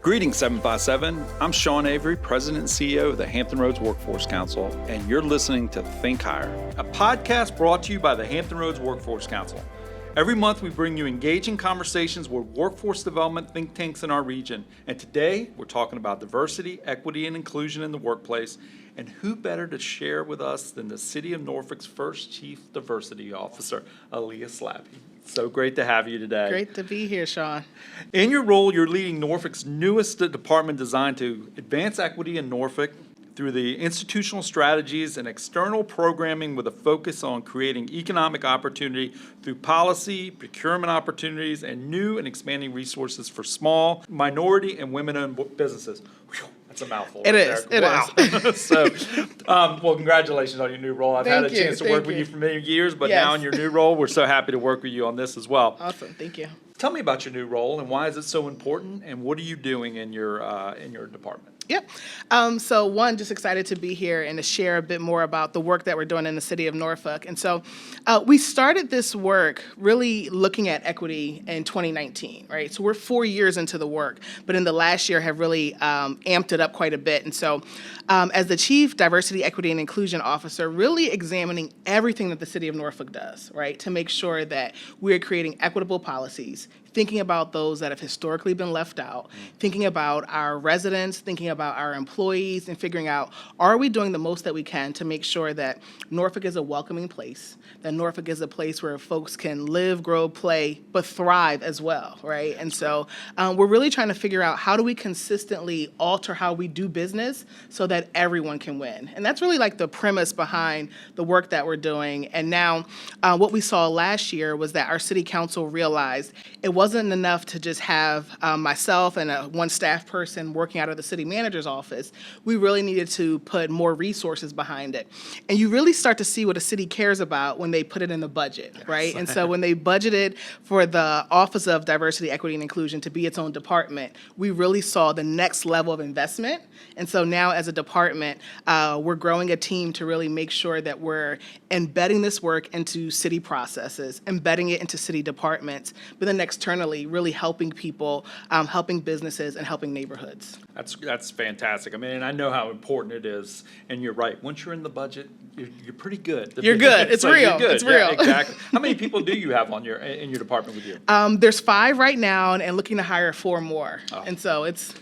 Greetings, 757. I'm Sean Avery, President and CEO of the Hampton Roads Workforce Council, and you're listening to ThinkHire, a podcast brought to you by the Hampton Roads Workforce Council. Every month, we bring you engaging conversations with workforce development think tanks in our region. And today, we're talking about diversity, equity, and inclusion in the workplace. And who better to share with us than the City of Norfolk's first Chief Diversity Officer, Aaliyah Slappy. So great to have you today. Great to be here, Sean. In your role, you're leading Norfolk's newest department designed to advance equity in Norfolk through the institutional strategies and external programming with a focus on creating economic opportunity through policy, procurement opportunities, and new and expanding resources for small, minority, and women-owned businesses. Whew, that's a mouthful. It is. Wow. So, well, congratulations on your new role. I've had a chance to work with you for many years, but now in your new role, we're so happy to work with you on this as well. Awesome. Thank you. Tell me about your new role and why is it so important, and what are you doing in your department? Yep. So one, just excited to be here and to share a bit more about the work that we're doing in the city of Norfolk. And so we started this work really looking at equity in 2019, right? So we're 4 years into the work, but in the last year have really amped it up quite a bit. And so as the Chief Diversity, Equity, and Inclusion Officer, really examining everything that the city of Norfolk does, right? To make sure that we're creating equitable policies, thinking about those that have historically been left out, thinking about our residents, thinking about our employees, and figuring out, are we doing the most that we can to make sure that Norfolk is a welcoming place, that Norfolk is a place where folks can live, grow, play, but thrive as well, right? And so we're really trying to figure out how do we consistently alter how we do business so that everyone can win. And that's really like the premise behind the work that we're doing. And now what we saw last year was that our city council realized it wasn't enough to just have myself and one staff person working out of the city manager's office. We really needed to put more resources behind it. And you really start to see what a city cares about when they put it in the budget, right? And so when they budgeted for the Office of Diversity, Equity, and Inclusion to be its own department, we really saw the next level of investment. And so now as a department, we're growing a team to really make sure that we're embedding this work into city processes, embedding it into city departments, but then externally really helping people, helping businesses, and helping neighborhoods. That's fantastic. I mean, and I know how important it is. And you're right. Once you're in the budget, you're pretty good. You're good. It's real. You're good. It's real. Yeah, exactly. How many people do you have in your department with you? There's 5 right now, and looking to hire 4 more. Oh. And so it's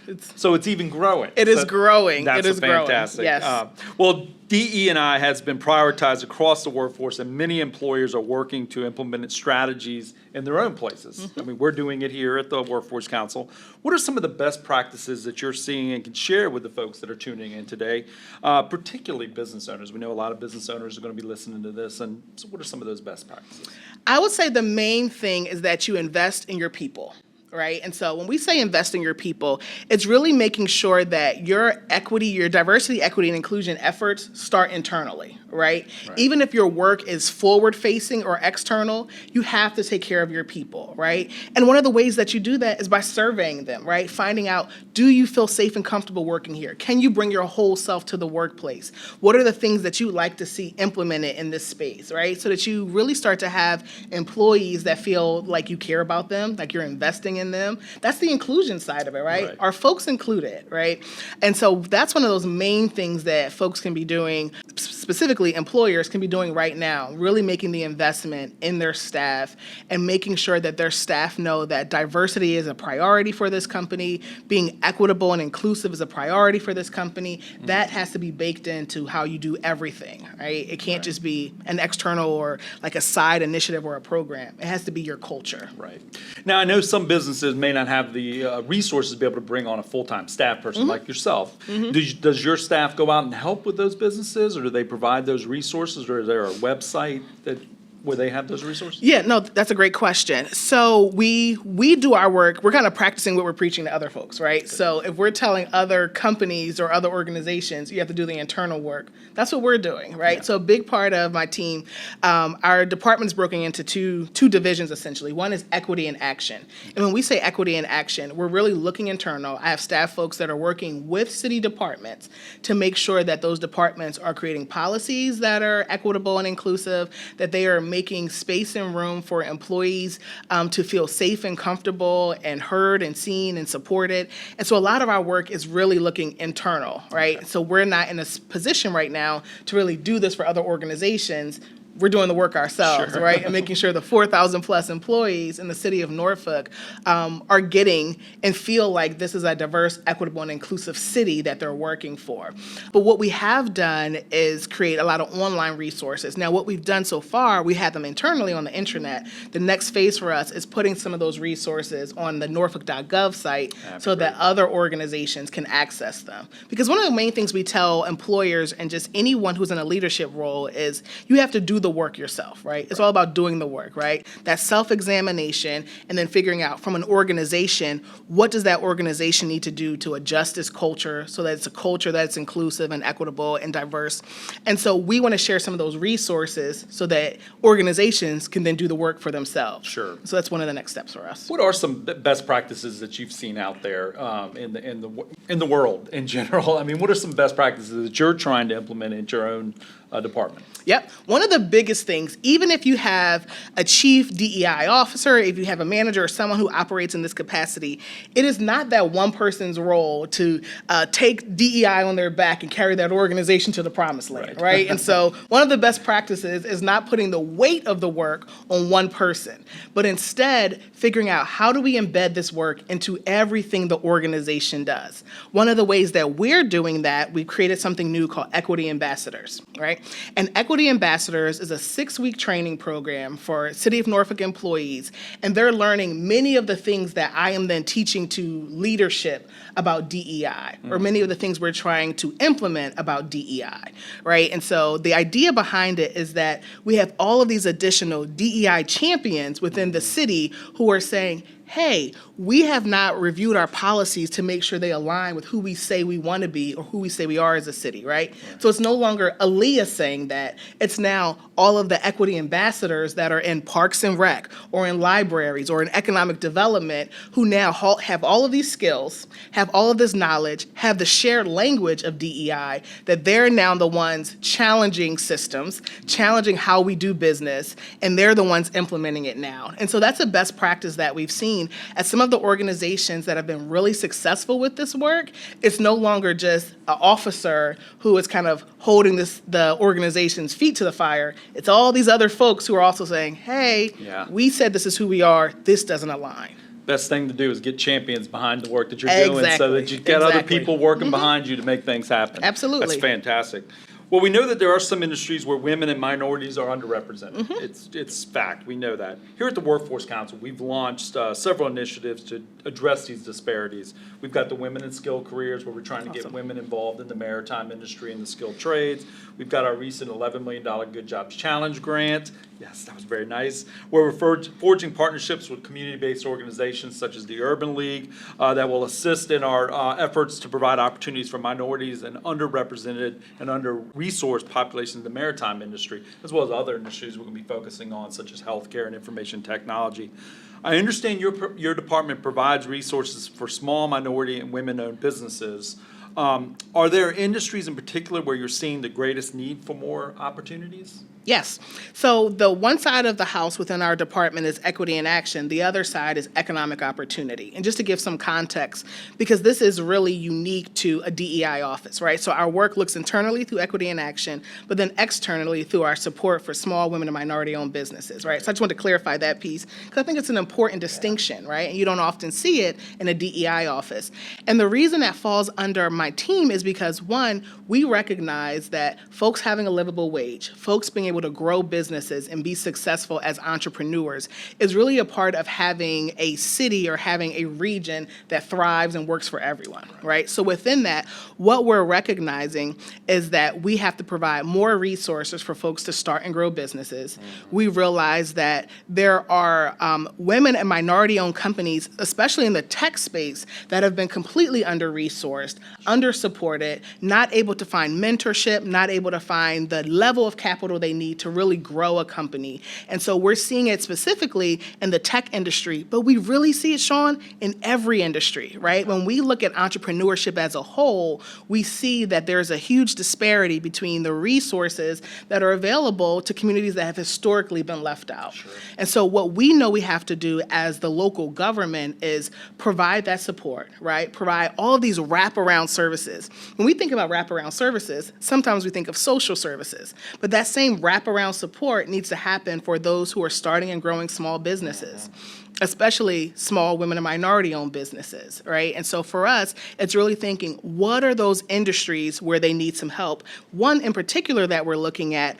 even growing. It is growing. That's it is fantastic. Growing. Yes. Well, D.E.I has been prioritized across the workforce, and many employers are working to implement strategies in their own places. Mm-hmm. I mean, we're doing it here at the Workforce Council. What are some of the best practices that you're seeing and can share with the folks that are tuning in today, particularly business owners? We know a lot of business owners are going to be listening to this, and so what are some of those best practices? I would say the main thing is that you invest in your people. Right. And so when we say invest in your people, it's really making sure that your equity, your diversity, equity, and inclusion efforts start internally. Right? Even if your work is forward facing or external, you have to take care of your people. Right. And one of the ways that you do that is by surveying them. Right. Finding out, do you feel safe and comfortable working here? Can you bring your whole self to the workplace? What are the things that you'd like to see implemented in this space? Right. So that you really start to have employees that feel like you care about them, like you're investing in them. That's the inclusion side of it, right? Are folks included, right? And so that's one of those main things that folks can be doing, specifically employers can be doing right now, really making the investment in their staff and making sure that their staff know that diversity is a priority for this company, being equitable and inclusive is a priority for this company. Mm-hmm. That has to be baked into how you do everything, right? It can't just be an external or like a side initiative or a program. It has to be your culture. Right. Now, I know some businesses may not have the resources to be able to bring on a full-time staff person like yourself. Mm-hmm. Does your staff go out and help with those businesses, or do they provide those resources, or is there a website where they have those resources? Yeah, no, that's a great question. So we do our work. We're kind of practicing what we're preaching to other folks, right? Okay. So if we're telling other companies or other organizations, you have to do the internal work. That's what we're doing, right? Yeah. So a big part of my team, our department is broken into two divisions, essentially. One is equity and action. And when we say equity and action, we're really looking internal. I have staff folks that are working with city departments to make sure that those departments are creating policies that are equitable and inclusive, that they are making space and room for employees to feel safe and comfortable and heard and seen and supported. And so a lot of our work is really looking internal, right? Okay. So we're not in a position right now to really do this for other organizations. We're doing the work ourselves, Sure. right? And making sure the 4,000 plus employees in the city of Norfolk are getting and feel like this is a diverse, equitable, and inclusive city that they're working for. But what we have done is create a lot of online resources. Now, what we've done so far, we had them internally on the intranet. The next phase for us is putting some of those resources on the norfolk.gov site so that other organizations can access them. Because one of the main things we tell employers and just anyone who's in a leadership role is you have to do the work yourself, right? It's all about doing the work, right? That self-examination and then figuring out from an organization, what does that organization need to do to adjust its culture so that it's a culture that's inclusive and equitable and diverse. And so we want to share some of those resources so that organizations can then do the work for themselves. Sure. So that's one of the next steps for us. What are some best practices that you've seen out there in the world in general? I mean, what are some best practices that you're trying to implement into your own department? Yep. One of the biggest things, even if you have a chief DEI officer, if you have a manager or someone who operates in this capacity, it is not that one person's role to take DEI on their back and carry that organization to the promised land, right? And so one of the best practices is not putting the weight of the work on one person, but instead figuring out how do we embed this work into everything the organization does. One of the ways that we're doing that, we've created something new called Equity Ambassadors, right? And Equity Ambassadors is a 6-week training program for City of Norfolk employees, and they're learning many of the things that I am then teaching to leadership about DEI, or many of the things we're trying to implement about DEI, right? And so the idea behind it is that we have all of these additional DEI champions within the city who are saying, hey, we have not reviewed our policies to make sure they align with who we say we want to be or who we say we are as a city, right? So it's no longer Aaliyah saying that. It's now all of the equity ambassadors that are in Parks and Rec or in libraries or in economic development who now have all of these skills, have all of this knowledge, have the shared language of DEI, that they're now the ones challenging systems, challenging how we do business, and they're the ones implementing it now. And so that's a best practice that we've seen. At some of the organizations that have been really successful with this work, it's no longer just an officer who is kind of holding the organization's feet to the fire. It's all these other folks who are also saying, hey, we said this is who we are, this doesn't align. Best thing to do is get champions behind the work that you're doing so that you get other people working behind you to make things happen. Absolutely. That's fantastic. Well, we know that there are some industries where women and minorities are underrepresented. It's fact. We know that. Here at the Workforce Council, we've launched several initiatives to address these disparities. We've got the Women in Skilled Careers, where we're trying to get women involved in the maritime industry and the skilled trades. We've got our recent $11 million Good Jobs Challenge grant. Yes, that was very nice. Where we're forging partnerships with community-based organizations such as the Urban League that will assist in our efforts to provide opportunities for minorities and underrepresented and under-resourced populations in the maritime industry, as well as other industries we're going to be focusing on, such as healthcare and information technology. I understand your department provides resources for small minority and women-owned businesses. Are there industries in particular where you're seeing the greatest need for more opportunities? Yes. So the one side of the house within our department is equity in action. The other side is economic opportunity. And just to give some context, because this is really unique to a DEI office, right? So our work looks internally through equity in action, but then externally through our support for small women and minority-owned businesses, right? So I just want to clarify that piece, because I think it's an important distinction, right? And you don't often see it in a DEI office. And the reason that falls under my team is because, one, we recognize that folks having a livable wage, folks being able to grow businesses and be successful as entrepreneurs is really a part of having a city or having a region that thrives and works for everyone, right? So within that, what we're recognizing is that we have to provide more resources for folks to start and grow businesses. We realize that there are women and minority-owned companies, especially in the tech space, that have been completely under-resourced, under-supported, not able to find mentorship, not able to find the level of capital they need to really grow a company. And so we're seeing it specifically in the tech industry, but we really see it, Sean, in every industry, right? When we look at entrepreneurship as a whole, we see that there's a huge disparity between the resources that are available to communities that have historically been left out. Sure. And so what we know we have to do as the local government is provide that support, right? Provide all of these wraparound services. When we think about wraparound services, sometimes we think of social services, but that same wraparound support needs to happen for those who are starting and growing small businesses, especially small women and minority-owned businesses, right? And so for us, it's really thinking, what are those industries where they need some help? One in particular that we're looking at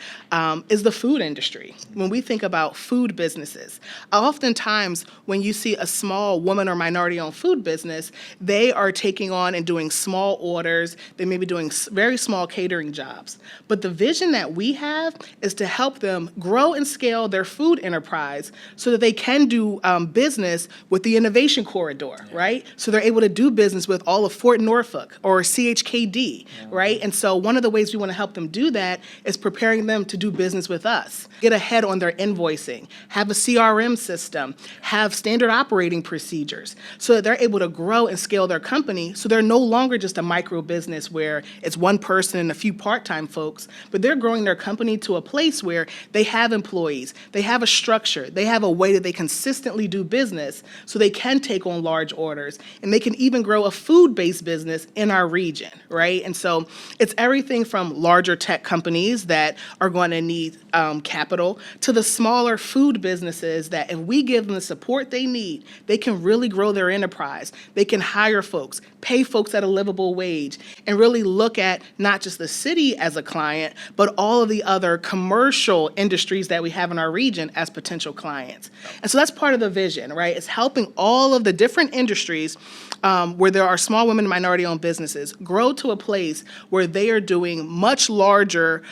is the food industry. When we think about food businesses, oftentimes when you see a small woman or minority-owned food business, they are taking on and doing small orders. They may be doing very small catering jobs. But the vision that we have is to help them grow and scale their food enterprise so that they can do business with the innovation corridor, right? So they're able to do business with all of Fort Norfolk or CHKD, right? And so one of the ways we want to help them do that is preparing them to do business with us, get ahead on their invoicing, have a CRM system, have standard operating procedures so that they're able to grow and scale their company so they're no longer just a micro business where it's one person and a few part-time folks, but they're growing their company to a place where they have employees, they have a structure, they have a way that they consistently do business so they can take on large orders, and they can even grow a food-based business in our region, right? And so it's everything from larger tech companies that are going to need capital to the smaller food businesses that if we give them the support they need, they can really grow their enterprise. They can hire folks, pay folks at a livable wage, and really look at not just the city as a client, but all of the other commercial industries that we have in our region as potential clients. And so that's part of the vision, right? It's helping all of the different industries where there are small women and minority-owned businesses grow to a place where they are doing much larger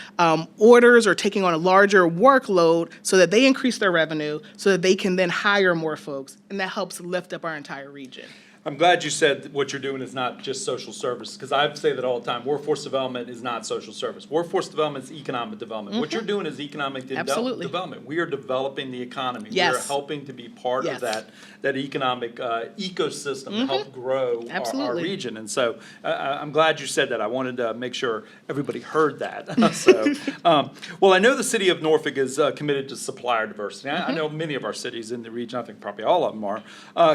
orders or taking on a larger workload so that they increase their revenue so that they can then hire more folks, and that helps lift up our entire region. I'm glad you said what you're doing is not just social service, because I say that all the time. Workforce development is not social service. Workforce development is economic development. What you're doing is economic development. We are developing the economy. Yes. We are helping to be part of that economic ecosystem to help grow our region. And so I'm glad you said that. I wanted to make sure everybody heard that. Well, I know the city of Norfolk is committed to supplier diversity. I know many of our cities in the region, I think probably all of them are.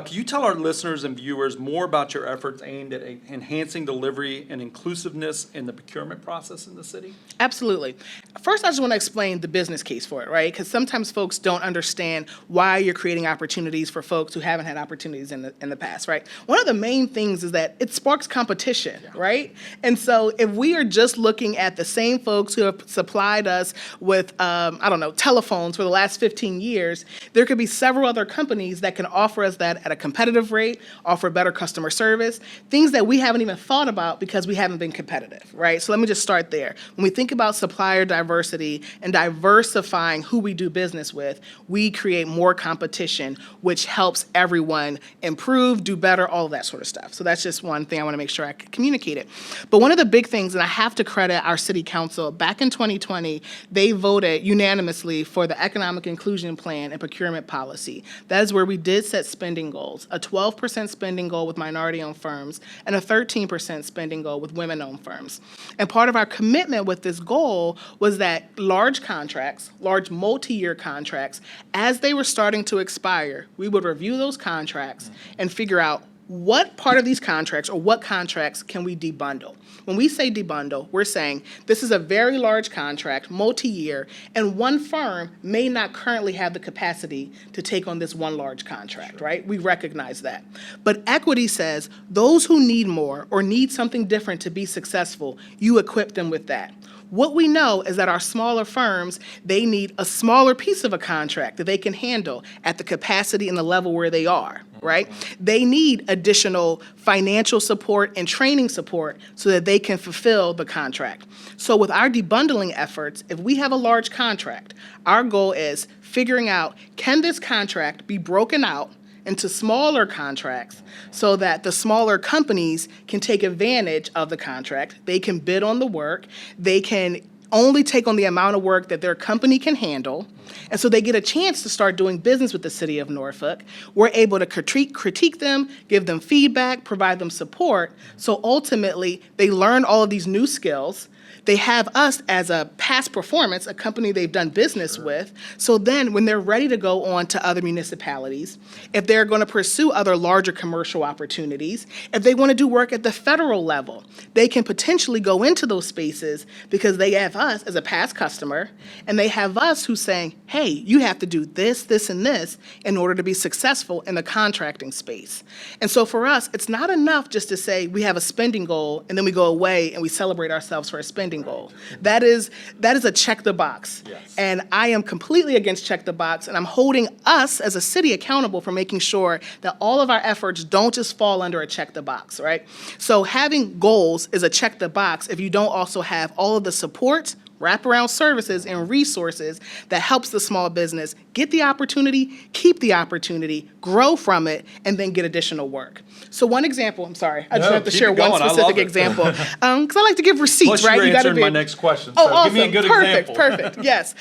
Can you tell our listeners and viewers more about your efforts aimed at enhancing delivery and inclusiveness in the procurement process in the city? Absolutely. First, I just want to explain the business case for it, right? Because sometimes folks don't understand why you're creating opportunities for folks who haven't had opportunities in the past, right? One of the main things is that it sparks competition, right? And so if we are just looking at the same folks who have supplied us with, telephones for the last 15 years, there could be several other companies that can offer us that at a competitive rate, offer better customer service, things that we haven't even thought about because we haven't been competitive, right? So let me just start there. When we think about supplier diversity and diversifying who we do business with, we create more competition, which helps everyone improve, do better, all of that sort of stuff. So that's just one thing I want to make sure I communicate it. But one of the big things, and I have to credit our city council, back in 2020, they voted unanimously for the economic inclusion plan and procurement policy. That is where we did set spending goals, a 12% spending goal with minority-owned firms and a 13% spending goal with women-owned firms. And part of our commitment with this goal was that large contracts, large multi-year contracts, as they were starting to expire, we would review those contracts and figure out what part of these contracts or what contracts can we debundle. When we say debundle, we're saying this is a very large contract, multi-year, and one firm may not currently have the capacity to take on this one large contract, right? We recognize that. But equity says those who need more or need something different to be successful, you equip them with that. What we know is that our smaller firms, they need a smaller piece of a contract that they can handle at the capacity and the level where they are, right? They need additional financial support and training support so that they can fulfill the contract. So with our debundling efforts, if we have a large contract, our goal is figuring out, can this contract be broken out into smaller contracts so that the smaller companies can take advantage of the contract. They can bid on the work. They can only take on the amount of work that their company can handle. And so they get a chance to start doing business with the city of Norfolk. We're able to critique them, give them feedback, provide them support. So ultimately, they learn all of these new skills. They have us as a past performance, a company they've done business with. So then when they're ready to go on to other municipalities, if they're going to pursue other larger commercial opportunities, if they want to do work at the federal level, they can potentially go into those spaces because they have us as a past customer, and they have us who's saying, hey, you have to do this, this, and this in order to be successful in the contracting space. And so for us, it's not enough just to say we have a spending goal and then we go away and we celebrate ourselves for a spending goal. That is a check the box. Yes. And I am completely against check the box, and I'm holding us as a city accountable for making sure that all of our efforts don't just fall under a check the box, right? So having goals is a check the box if you don't also have all of the support, wraparound services, and resources that helps the small business get the opportunity, keep the opportunity, grow from it, and then get additional work. So one example, I'm sorry, I just have to share one specific example, because I like to give receipts, Plus right? You're You got to answering be my next question, Oh, so awesome. give me a good Perfect, example. Perfect, yes.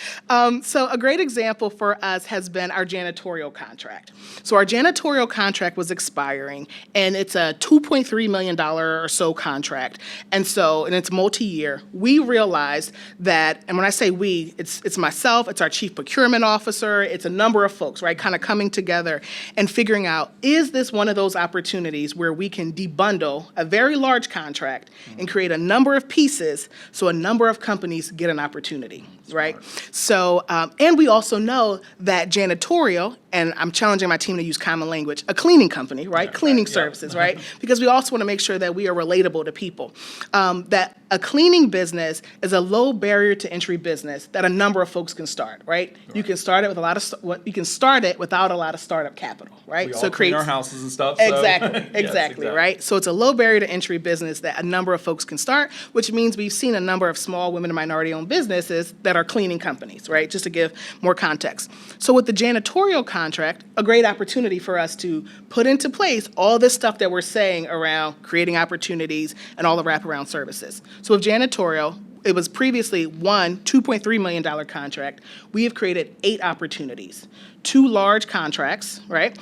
So a great example for us has been our janitorial contract. So our janitorial contract was expiring, and it's a $2.3 million or so contract. And it's multi-year. We realized that, and when I say we, it's myself, it's our chief procurement officer, it's a number of folks, right, kind of coming together and figuring out, is this one of those opportunities where we can debundle a very large contract and create a number of pieces so a number of companies get an opportunity, right? So, and we also know that janitorial, and I'm challenging my team to use common language, a cleaning company, right? Cleaning services, right? Because we also want to make sure that we are relatable to people. That a cleaning business is a low barrier to entry business that a number of folks can start, right? You can start it with you can start it without a lot of startup capital, right? We all clean our houses and stuff. So. Exactly, Yes, exactly, right? So it's a low barrier to entry business that a number of folks can start, which means we've seen a number of small women and minority-owned businesses that are cleaning companies, right? Just to give more context. So with the janitorial contract, a great opportunity for us to put into place all this stuff that we're saying around creating opportunities and all the wraparound services. So with janitorial, it was previously one $2.3 million contract. We have created 8 opportunities. 2 large contracts, right?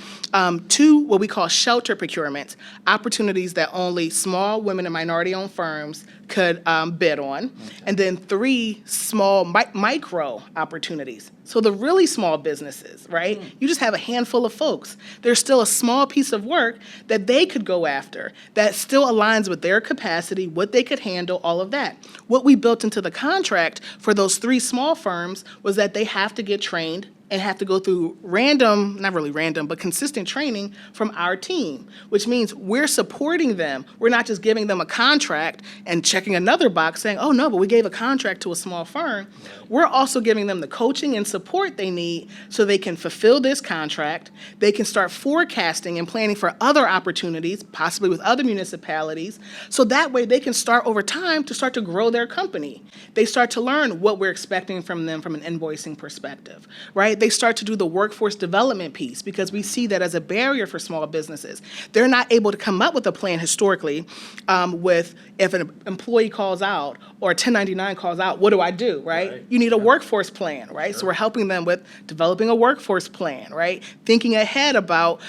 2 what we call shelter procurements, opportunities that only small women and minority-owned firms could bid on, and then 3 small micro opportunities. So the really small businesses, right? You just have a handful of folks. There's still a small piece of work that they could go after that still aligns with their capacity, what they could handle, all of that. What we built into the contract for those 3 small firms was that they have to get trained and have to go through not really random, but consistent training from our team, which means we're supporting them. We're not just giving them a contract and checking another box saying, oh no, but we gave a contract to a small firm. We're also giving them the coaching and support they need so they can fulfill this contract. They can start forecasting and planning for other opportunities, possibly with other municipalities, so that way they can start over time to start to grow their company. They start to learn what we're expecting from them from an invoicing perspective, right? They start to do the workforce development piece because we see that as a barrier for small businesses. They're not able to come up with a plan historically with if an employee calls out or a 1099 calls out, what do I do, right? You need a workforce plan, right? So we're helping them with developing a workforce plan, right? Thinking ahead about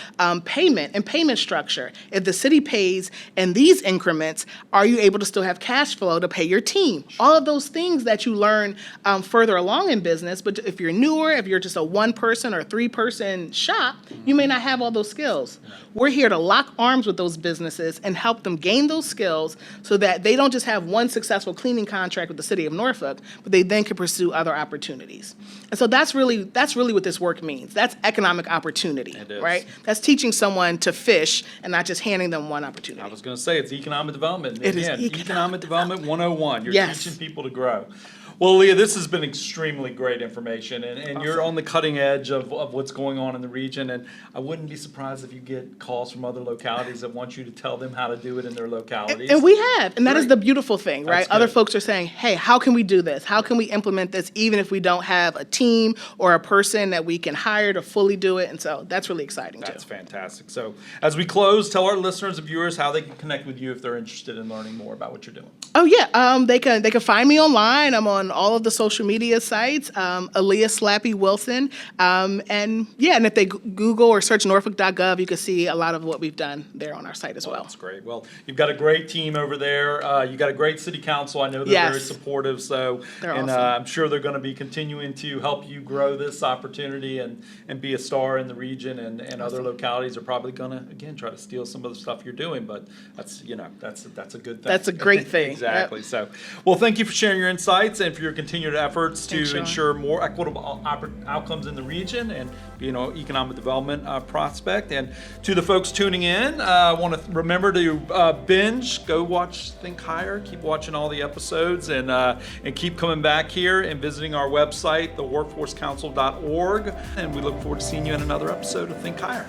payment and payment structure. If the city pays in these increments, are you able to still have cash flow to pay your team? All of those things that you learn further along in business, but if you're newer, if you're just a 1-person or 3-person shop, you may not have all those skills. We're here to lock arms with those businesses and help them gain those skills so that they don't just have one successful cleaning contract with the city of Norfolk, but they then can pursue other opportunities. And so that's really what this work means. That's economic opportunity, right? That's teaching someone to fish and not just handing them one opportunity. I was going to say it's economic development. It is Again, economic development 101. You're Yes. teaching people to grow. Well, Leah, this has been extremely great information, and you're on the cutting edge of what's going on in the region, and I wouldn't be surprised if you get calls from other localities that want you to tell them how to do it in their localities. And we have, and that is Great. the beautiful thing, right? That's Other good. folks are saying, hey, how can we do this? How can we implement this even if we don't have a team or a person that we can hire to fully do it? And so that's really exciting too. That's fantastic. So as we close, tell our listeners and viewers how they can connect with you if they're interested in learning more about what you're doing. Oh yeah, they can find me online. I'm on all of the social media sites, Aaliyah Slappy Wilson, and if they Google or search Norfolk.gov, you can see a lot of what we've done there on our site as well. That's great. Well, you've got a great team over there. You got a great city council. I know they're very Yes. supportive. So, They're and awesome. I'm sure they're going to be continuing to help you grow this opportunity and be a star in the region. And other localities are probably going to again try to steal some of the stuff you're doing. But that's a good thing. That's a great thing. Exactly. Yep. So, well, thank you for sharing your insights and for your continued efforts Thanks, to Sean. ensure more equitable outcomes in the region and economic development prospect. And to the folks tuning in, I want to remember to binge, go watch ThinkHire, keep watching all the episodes, and keep coming back here and visiting our website, theworkforcecouncil.org. And we look forward to seeing you in another episode of ThinkHire.